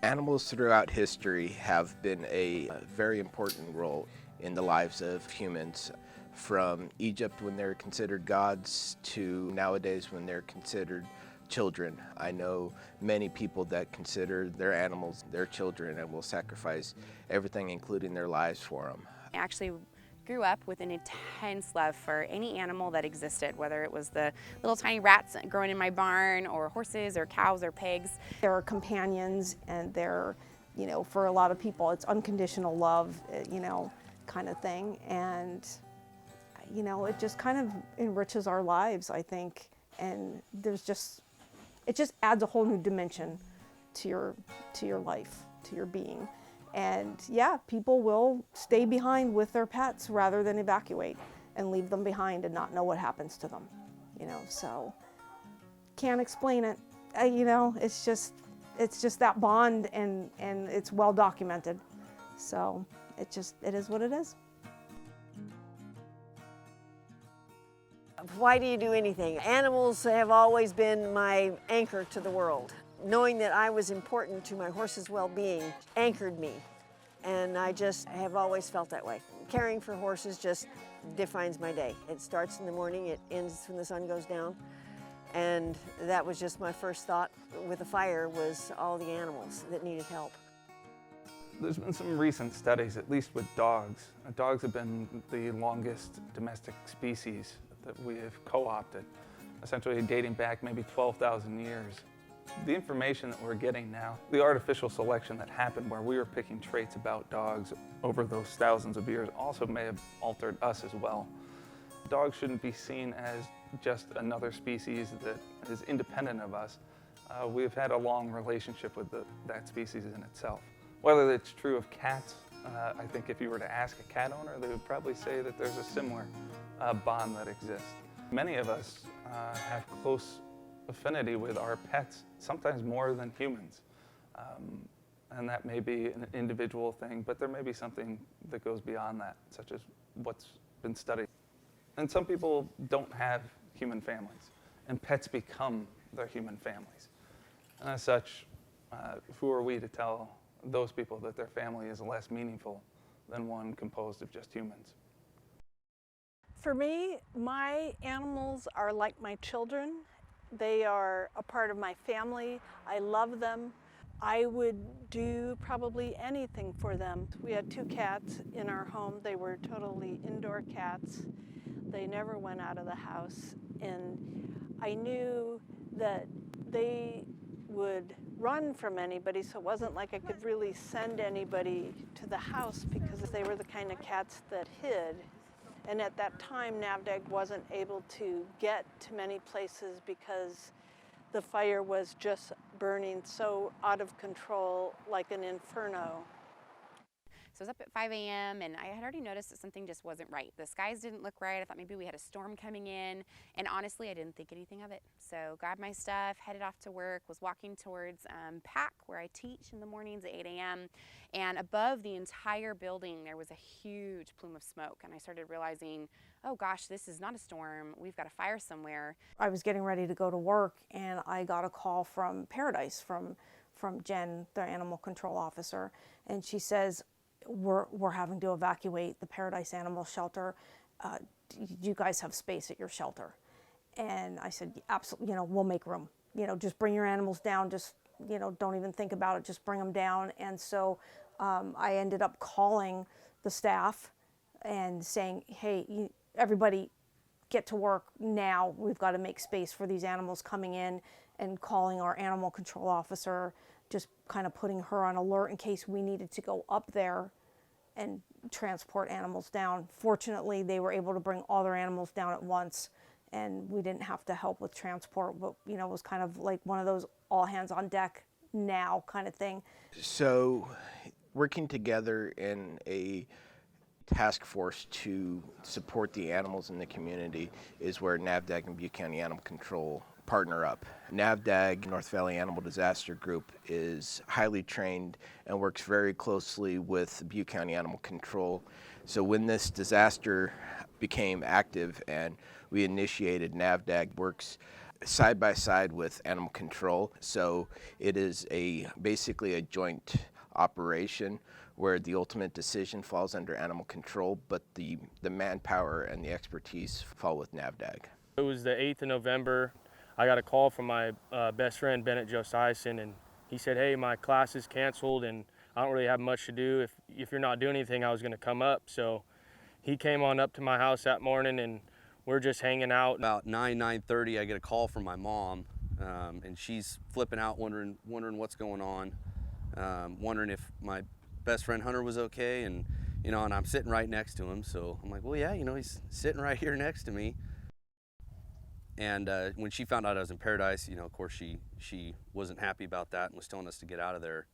Animals throughout history have been a very important role in the lives of humans, from Egypt when they're considered gods to nowadays when they're considered children. I know many people that consider their animals their children and will sacrifice everything, including their lives, for them. I actually grew up with an intense love for any animal that existed, whether it was the little tiny rats growing in my barn or horses or cows or pigs. They're companions, and they're, for a lot of people, it's unconditional love, kind of thing. And, it just kind of enriches our lives, I think. And it just adds a whole new dimension to your life, to your being. And yeah, people will stay behind with their pets rather than evacuate and leave them behind and not know what happens to them, so can't explain it. It's just that bond, and it's well documented. So it is what it is. Why do you do anything? Animals have always been my anchor to the world. Knowing that I was important to my horse's well-being anchored me, and I just have always felt that way. Caring for horses just defines my day. It starts in the morning, it ends when the sun goes down, and that was just my first thought with the fire, was all the animals that needed help. There's been some recent studies, at least with dogs. Dogs have been the longest domestic species that we have co-opted, essentially dating back maybe 12,000 years. The information that we're getting now, the artificial selection that happened where we were picking traits about dogs over those thousands of years also may have altered us as well. Dogs shouldn't be seen as just another species that is independent of us. We've had a long relationship with that species in itself. Whether it's true of cats, I think if you were to ask a cat owner, they would probably say that there's a similar bond that exists. Many of us have close affinity with our pets, sometimes more than humans. And that may be an individual thing, but there may be something that goes beyond that, such as what's been studied. And some people don't have human families, and pets become their human families. And as such, who are we to tell those people that their family is less meaningful than one composed of just humans? For me, my animals are like my children. They are a part of my family. I love them. I would do probably anything for them. We had 2 cats in our home. They were totally indoor cats. They never went out of the house. And I knew that they would run from anybody, so it wasn't like I could really send anybody to the house, because they were the kind of cats that hid. And at that time, NAVDAG wasn't able to get to many places because the fire was just burning so out of control, like an inferno. So I was up at 5 a.m. and I had already noticed that something just wasn't right. The skies didn't look right. I thought maybe we had a storm coming in. And honestly, I didn't think anything of it. So grabbed my stuff, headed off to work, was walking towards PAC, where I teach in the mornings at 8 a.m. And above the entire building, there was a huge plume of smoke. And I started realizing, oh gosh, this is not a storm. We've got a fire somewhere. I was getting ready to go to work, and I got a call from Paradise, from Jen, their animal control officer. And she says, we're having to evacuate the Paradise Animal Shelter. Do you guys have space at your shelter? And I said, absolutely, we'll make room. Just bring your animals down. Just, don't even think about it. Just bring them down. And so I ended up calling the staff and saying, hey, everybody get to work now. We've got to make space for these animals coming in, and calling our animal control officer, just kind of putting her on alert in case we needed to go up there and transport animals down. Fortunately, they were able to bring all their animals down at once, and we didn't have to help with transport, but it was kind of like one of those all hands on deck now kind of thing. So working together in a task force to support the animals in the community is where NAVDAG and Butte County Animal Control partner up. NAVDAG, North Valley Animal Disaster Group, is highly trained and works very closely with Butte County Animal Control. So when this disaster became active and we initiated, NAVDAG works side by side with animal control. So it is basically a joint operation where the ultimate decision falls under animal control, but the manpower and the expertise fall with NAVDAG. It was the 8th of November. I got a call from my best friend, Bennett Josiason, and he said, hey, my class is canceled and I don't really have much to do. If you're not doing anything, I was gonna come up. So he came on up to my house that morning and we're just hanging out. About 9:30, I get a call from my mom, and she's flipping out, wondering what's going on, wondering if my best friend Hunter was okay, and and I'm sitting right next to him, so I'm like, well, yeah, he's sitting right here next to me. And when she found out I was in Paradise, of course she wasn't happy about that and was telling us to get out of there.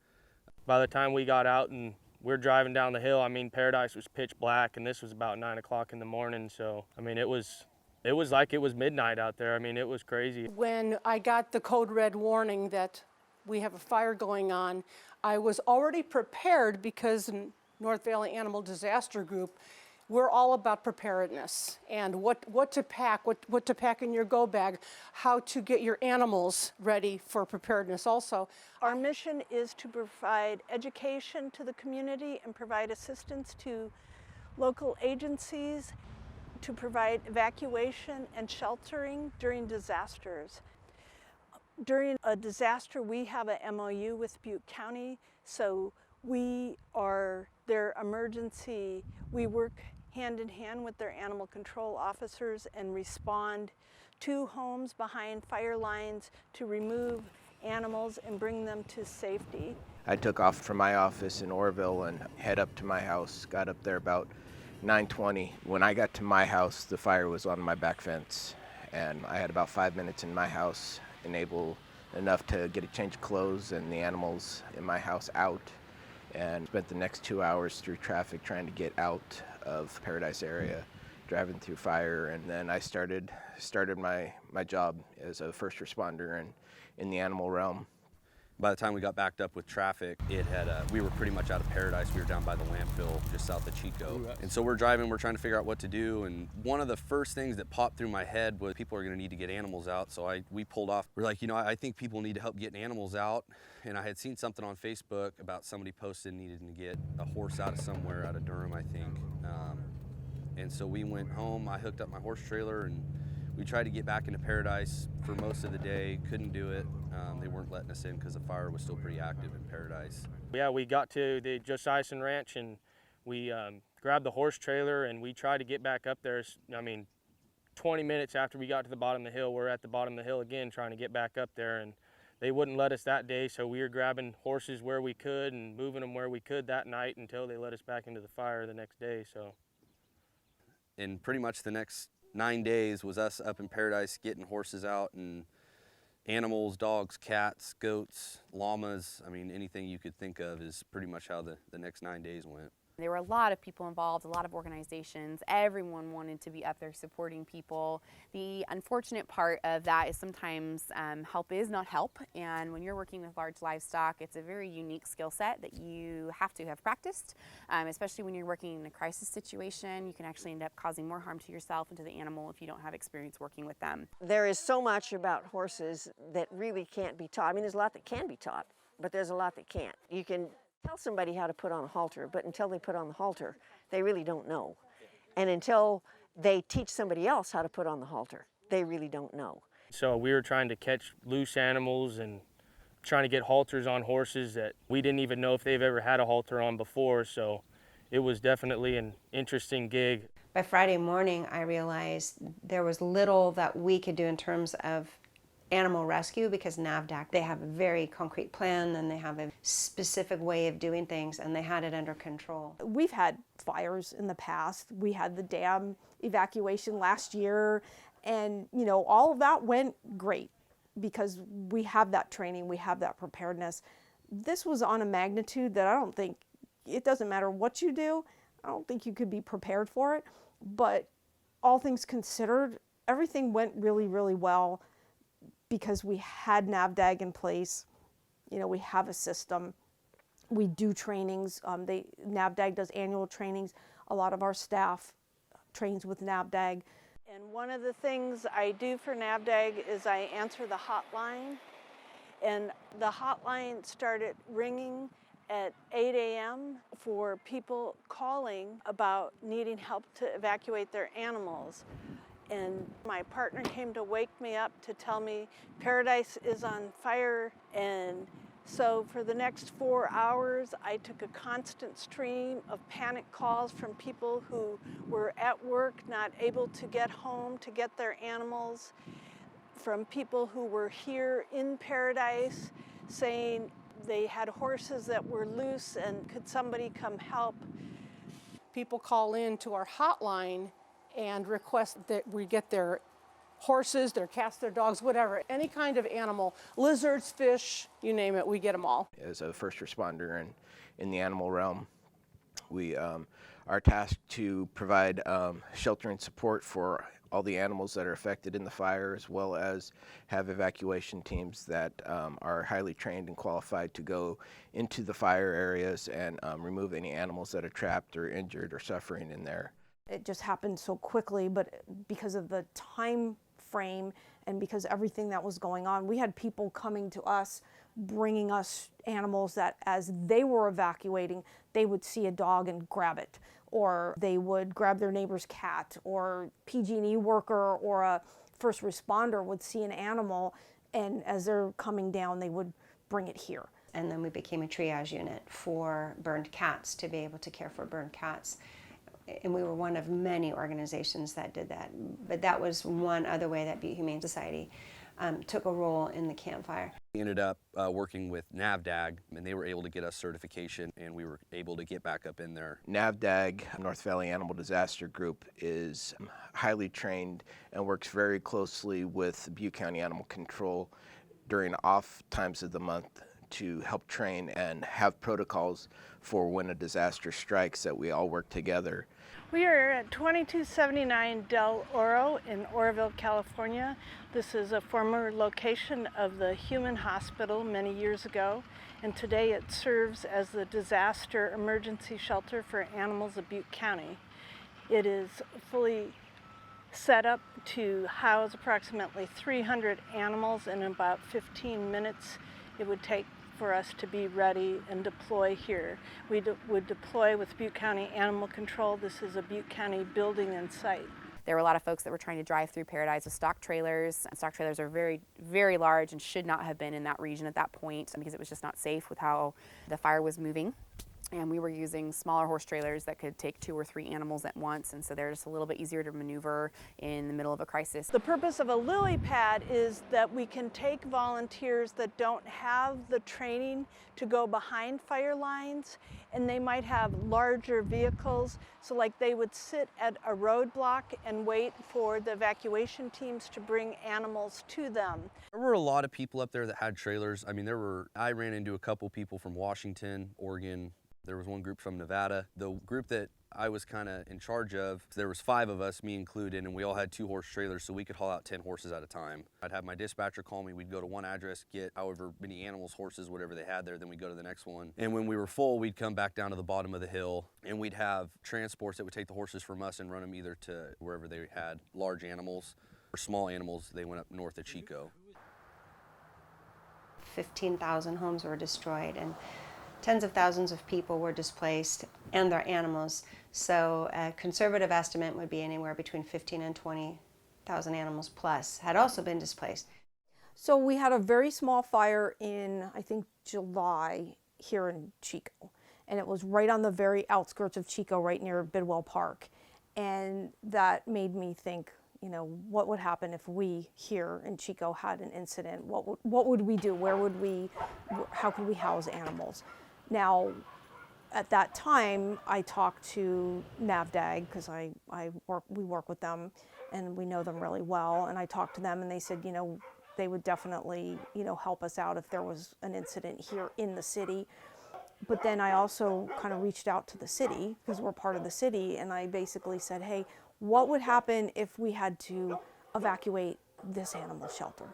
By the time we got out and we're driving down the hill, Paradise was pitch black, and this was about 9 o'clock in the morning. So, it was like it was midnight out there. It was crazy. When I got the code red warning that we have a fire going on, I was already prepared because in North Valley Animal Disaster Group, we're all about preparedness and what to pack, what to pack in your go bag, how to get your animals ready for preparedness also. Our mission is to provide education to the community and provide assistance to local agencies to provide evacuation and sheltering during disasters. During a disaster, we have a MOU with Butte County, so we are their emergency. We work hand in hand with their animal control officers and respond to homes behind fire lines to remove animals and bring them to safety. I took off from my office in Orville and head up to my house, got up there about 9:20. When I got to my house, the fire was on my back fence, and I had about 5 minutes in my house, enough to get a change of clothes and the animals in my house out, and spent the next 2 hours through traffic trying to get out of Paradise area, driving through fire. And then I started my job as a first responder in the animal realm. By the time we got backed up with traffic, we were pretty much out of Paradise. We were down by the landfill just south of Chico. And so we're driving, we're trying to figure out what to do. And one of the first things that popped through my head was people are gonna need to get animals out. So we pulled off. We're like, I think people need to help getting animals out. And I had seen something on Facebook about somebody posted needing to get a horse out of somewhere, out of Durham, I think. And so we went home, I hooked up my horse trailer, and we tried to get back into Paradise for most of the day, couldn't do it. They weren't letting us in because the fire was still pretty active in Paradise. Yeah, we got to the Josiason Ranch and we grabbed the horse trailer and we tried to get back up there. 20 minutes after we got to the bottom of the hill, we're at the bottom of the hill again trying to get back up there, and they wouldn't let us that day, so we were grabbing horses where we could and moving them where we could that night until they let us back into the fire the next day. And pretty much the next 9 days was us up in Paradise getting horses out and animals, dogs, cats, goats, llamas. Anything you could think of is pretty much how the next 9 days went. There were a lot of people involved, a lot of organizations. Everyone wanted to be up there supporting people. The unfortunate part of that is sometimes help is not help. And when you're working with large livestock, it's a very unique skill set that you have to have practiced, especially when you're working in a crisis situation. You can actually end up causing more harm to yourself and to the animal if you don't have experience working with them. There is so much about horses that really can't be taught. There's a lot that can be taught, but there's a lot that can't. You can tell somebody how to put on a halter, but until they put on the halter, they really don't know. And until they teach somebody else how to put on the halter, they really don't know. So we were trying to catch loose animals and trying to get halters on horses that we didn't even know if they've ever had a halter on before. So it was definitely an interesting gig. By Friday morning, I realized there was little that we could do in terms of animal rescue, because NAVDAC, they have a very concrete plan and they have a specific way of doing things, and they had it under control. We've had fires in the past. We had the dam evacuation last year, and all of that went great because we have that training, we have that preparedness. This was on a magnitude that I don't think, it doesn't matter what you do, I don't think you could be prepared for it. But all things considered, everything went really, really well, because we had NAVDAG in place. We have a system. We do trainings. NAVDAG does annual trainings. A lot of our staff trains with NAVDAG. And one of the things I do for NAVDAG is I answer the hotline. And the hotline started ringing at 8 a.m. for people calling about needing help to evacuate their animals. And my partner came to wake me up to tell me Paradise is on fire. And so for the next 4 hours, I took a constant stream of panic calls from people who were at work, not able to get home to get their animals, from people who were here in Paradise saying they had horses that were loose and could somebody come help. People call in to our hotline and request that we get their horses, their cats, their dogs, whatever, any kind of animal, lizards, fish, you name it, we get them all. As a first responder in the animal realm, we are tasked to provide shelter and support for all the animals that are affected in the fire, as well as have evacuation teams that are highly trained and qualified to go into the fire areas and remove any animals that are trapped or injured or suffering in there. It just happened so quickly, but because of the time frame and because everything that was going on, we had people coming to us, bringing us animals that as they were evacuating, they would see a dog and grab it, or they would grab their neighbor's cat, or PG&E worker or a first responder would see an animal, and as they're coming down, they would bring it here. And then we became a triage unit for burned cats to be able to care for burned cats. And we were one of many organizations that did that. But that was one other way that Butte Humane Society took a role in the campfire. We ended up working with NAVDAG, and they were able to get us certification, and we were able to get back up in there. NAVDAG, North Valley Animal Disaster Group, is highly trained and works very closely with Butte County Animal Control during off times of the month to help train and have protocols for when a disaster strikes, that we all work together. We are at 2279 Del Oro in Oroville, California. This is a former location of the Human Hospital many years ago, and today it serves as the disaster emergency shelter for animals of Butte County. It is fully set up to house approximately 300 animals in about 15 minutes. It would take for us to be ready and deploy here. We would deploy with Butte County Animal Control. This is a Butte County building and site. There were a lot of folks that were trying to drive through Paradise with stock trailers. Stock trailers are very, very large and should not have been in that region at that point because it was just not safe with how the fire was moving. And we were using smaller horse trailers that could take 2 or 3 animals at once, and so they're just a little bit easier to maneuver in the middle of a crisis. The purpose of a lily pad is that we can take volunteers that don't have the training to go behind fire lines, and they might have larger vehicles, so like they would sit at a roadblock and wait for the evacuation teams to bring animals to them. There were a lot of people up there that had trailers. I mean, I ran into a couple people from Washington, Oregon. There was one group from Nevada. The group that I was kind of in charge of, there was 5 of us, me included, and we all had 2 horse trailers, so we could haul out 10 horses at a time. I'd have my dispatcher call me. We'd go to one address, get however many animals, horses, whatever they had there, then we'd go to the next one. And when we were full, we'd come back down to the bottom of the hill, and we'd have transports that would take the horses from us and run them either to wherever they had large animals or small animals. They went up north of Chico. 15,000 homes were destroyed, and tens of thousands of people were displaced and their animals. So a conservative estimate would be anywhere between 15 and 20,000 animals plus had also been displaced. So we had a very small fire in, I think, July here in Chico. And it was right on the very outskirts of Chico, right near Bidwell Park. And that made me think, you know, what would happen if we here in Chico had an incident? What would we do? How could we house animals? Now, at that time, I talked to NAVDAG because we work with them and we know them really well. And I talked to them and they said, you know, they would definitely, you know, help us out if there was an incident here in the city. But then I also kind of reached out to the city because we're part of the city, and I basically said, hey, what would happen if we had to evacuate this animal shelter?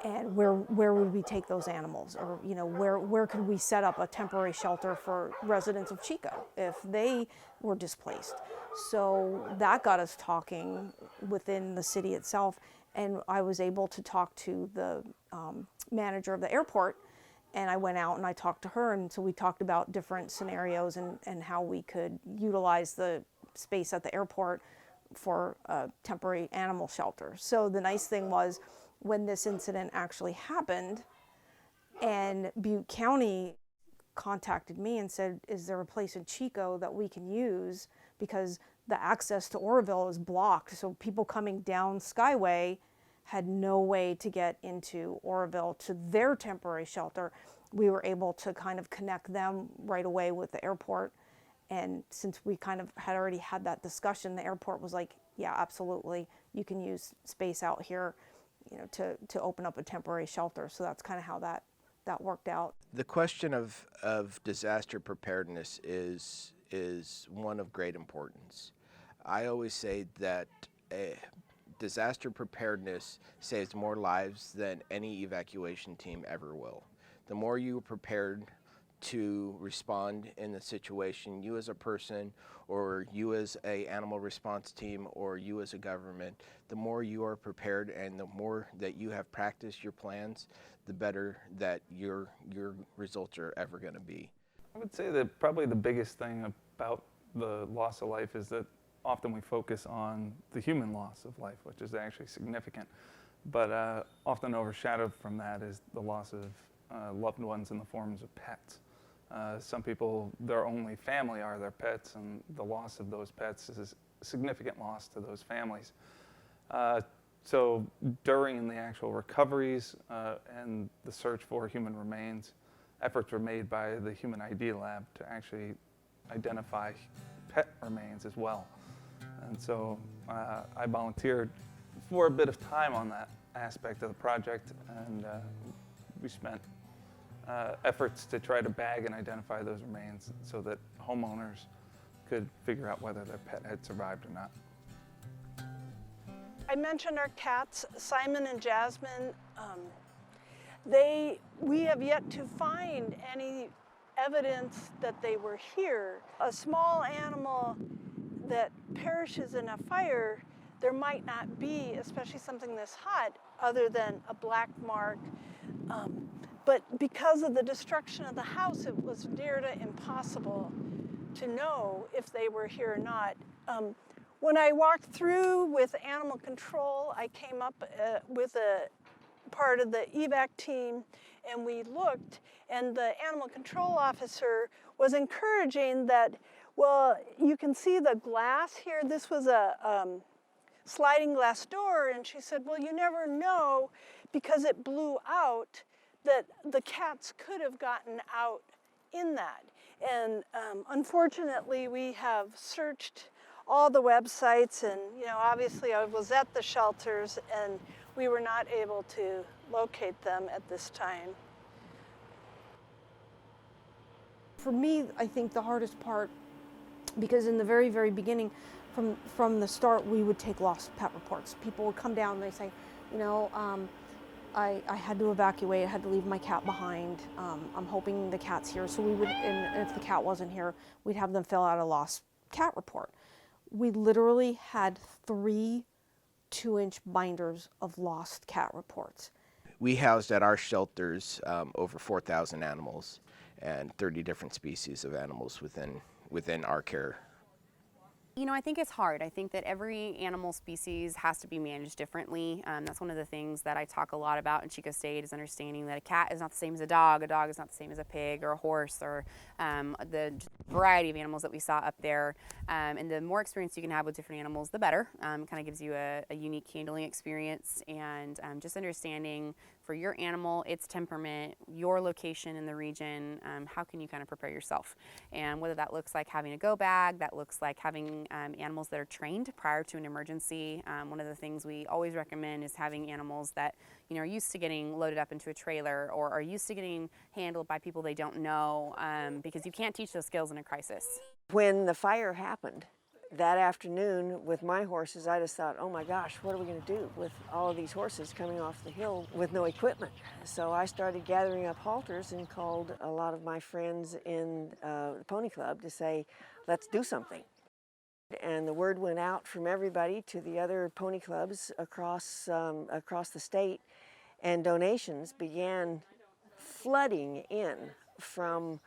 and where would we take those animals, or where could we set up a temporary shelter for residents of Chico if they were displaced. So that got us talking within the city itself, and I was able to talk to the manager of the airport, and I went out and I talked to her, and so we talked about different scenarios and how we could utilize the space at the airport for a temporary animal shelter. So the nice thing was, when this incident actually happened and Butte County contacted me and said, is there a place in Chico that we can use, because the access to Oroville is blocked, so people coming down Skyway had no way to get into Oroville to their temporary shelter. We were able to kind of connect them right away with the airport, and since we kind of had already had that discussion, the airport was like, yeah, absolutely, you can use space out here, to open up a temporary shelter. So that's kind of how that worked out. The question of disaster preparedness is one of great importance. I always say that disaster preparedness saves more lives than any evacuation team ever will. The more you are prepared to respond in the situation, you as a person, or you as a animal response team, or you as a government, the more you are prepared and the more that you have practiced your plans, the better that your results are ever going to be. I would say that probably the biggest thing about the loss of life is that often we focus on the human loss of life, which is actually significant, but often overshadowed from that is the loss of loved ones in the forms of pets. Some people, their only family are their pets, and the loss of those pets is a significant loss to those families. So during the actual recoveries and the search for human remains, efforts were made by the Human ID Lab to actually identify pet remains as well. And so I volunteered for a bit of time on that aspect of the project, and we spent efforts to try to bag and identify those remains so that homeowners could figure out whether their pet had survived or not. I mentioned our cats, Simon and Jasmine. We have yet to find any evidence that they were here. A small animal that perishes in a fire, there might not be, especially something this hot, other than a black mark. But because of the destruction of the house, it was near to impossible to know if they were here or not. When I walked through with animal control, I came up with a part of the evac team, and we looked, and the animal control officer was encouraging that, well, you can see the glass here. This was a sliding glass door, and she said, well, you never know, because it blew out, that the cats could have gotten out in that. And unfortunately, we have searched all the websites, and obviously I was at the shelters, and we were not able to locate them at this time. For me, I think the hardest part, because in the very, very beginning, from the start, we would take lost pet reports. People would come down and they say, I had to evacuate, I had to leave my cat behind. I'm hoping the cat's here. So we would, and if the cat wasn't here, we'd have them fill out a lost cat report. We literally had 3 2-inch binders of lost cat reports. We housed at our shelters over 4,000 animals and 30 different species of animals within our care. I think it's hard. I think that every animal species has to be managed differently. That's one of the things that I talk a lot about in Chico State, is understanding that a cat is not the same as a dog is not the same as a pig or a horse, or the variety of animals that we saw up there. And the more experience you can have with different animals, the better. It kind of gives you a unique handling experience, and just understanding for your animal, its temperament, your location in the region, how can you kind of prepare yourself? And whether that looks like having a go bag, that looks like having animals that are trained prior to an emergency. One of the things we always recommend is having animals that are used to getting loaded up into a trailer, or are used to getting handled by people they don't know, because you can't teach those skills in a crisis. When the fire happened, That afternoon with my horses, I just thought, oh my gosh, what are we going to do with all of these horses coming off the hill with no equipment? So I started gathering up halters and called a lot of my friends in the pony club to say, let's do something. And the word went out from everybody to the other pony clubs across the state, and donations began flooding in from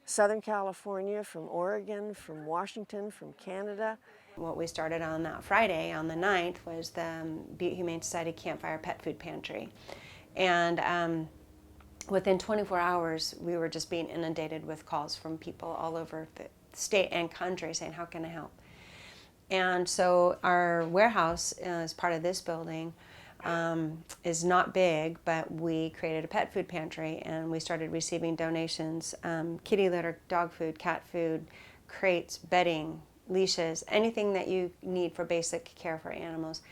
Southern California, from Oregon, from Washington, from Canada. What we started on that Friday, on the 9th, was the Butte Humane Society Campfire Pet Food Pantry. And within 24 hours, we were just being inundated with calls from people all over the state and country saying, how can I help? And so our warehouse, as part of this building, is not big, but we created a pet food pantry and we started receiving donations, kitty litter, dog food, cat food, crates, bedding, leashes, anything that you need for basic care for animals.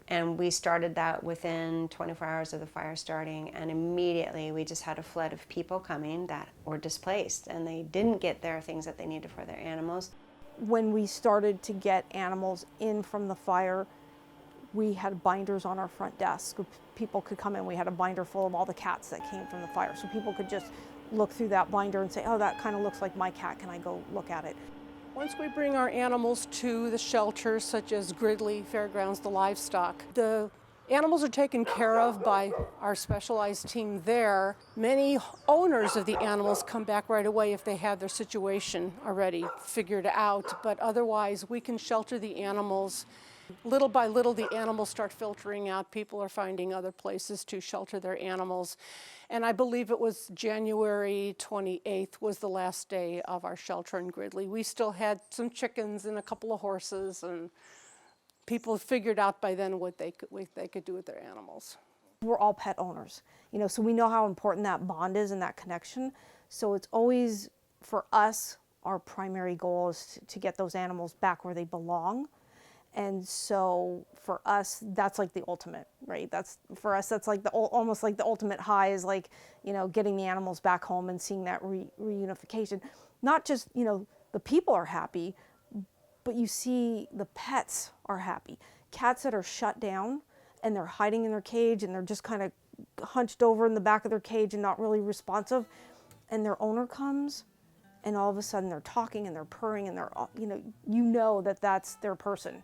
And we started that within 24 hours of the fire starting, and immediately we just had a flood of people coming that were displaced and they didn't get their things that they needed for their animals. When we started to get animals in from the fire, we had binders on our front desk. People could come in, we had a binder full of all the cats that came from the fire. So people could just look through that binder and say, oh, that kind of looks like my cat, can I go look at it? Once we bring our animals to the shelters, such as Gridley, Fairgrounds, the livestock, the animals are taken care of by our specialized team there. Many owners of the animals come back right away if they have their situation already figured out, but otherwise we can shelter the animals. Little by little, the animals start filtering out. People are finding other places to shelter their animals. And I believe it was January 28th was the last day of our shelter in Gridley. We still had some chickens and a couple of horses, and people figured out by then what they could do with their animals. We're all pet owners, so we know how important that bond is and that connection. So it's always, for us, our primary goal is to get those animals back where they belong. And so for us, that's like the ultimate, right? For us, that's like almost like the ultimate high is like, getting the animals back home and seeing that reunification. Not just, the people are happy, but you see the pets are happy. Cats that are shut down and they're hiding in their cage and they're just kind of hunched over in the back of their cage and not really responsive. And their owner comes and all of a sudden they're talking and they're purring and they're, that that's their person.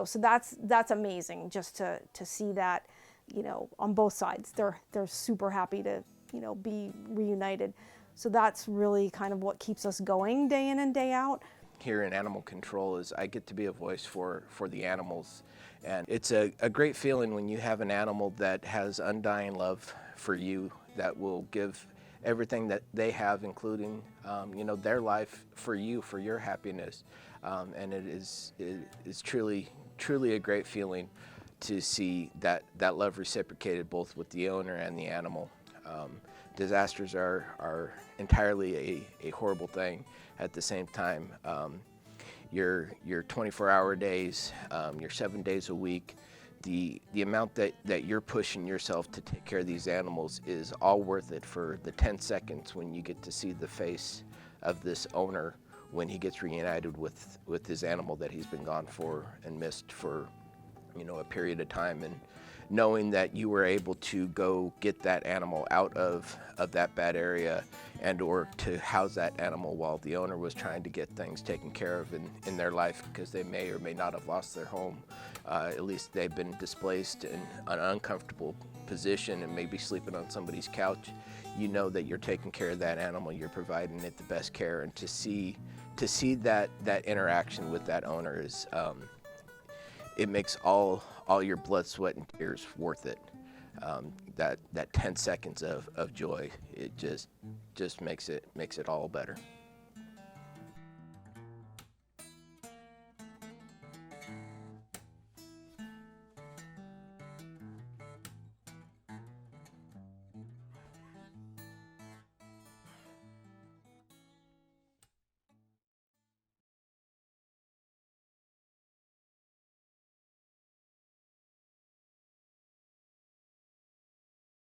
So that's amazing just to see that, on both sides. They're super happy to, be reunited. So that's really kind of what keeps us going day in and day out. Here in animal control is I get to be a voice for the animals. And it's a great feeling when you have an animal that has undying love for you, that will give everything that they have, including, their life for you, for your happiness. And it is truly a great feeling to see that love reciprocated both with the owner and the animal. Disasters are entirely a horrible thing. At the same time, your 24-hour days, your 7 days a week, the amount that you're pushing yourself to take care of these animals is all worth it for the 10 seconds when you get to see the face of this owner when he gets reunited with his animal that he's been gone for and missed for, a period of time. And knowing that you were able to go get that animal out of that bad area and or to house that animal while the owner was trying to get things taken care of in their life, because they may or may not have lost their home. At least they've been displaced in an uncomfortable position and maybe sleeping on somebody's couch. You know that you're taking care of that animal, you're providing it the best care, and to see that interaction with that owner is, it makes all your blood, sweat, and tears worth it. That 10 seconds of joy, it just makes it all better.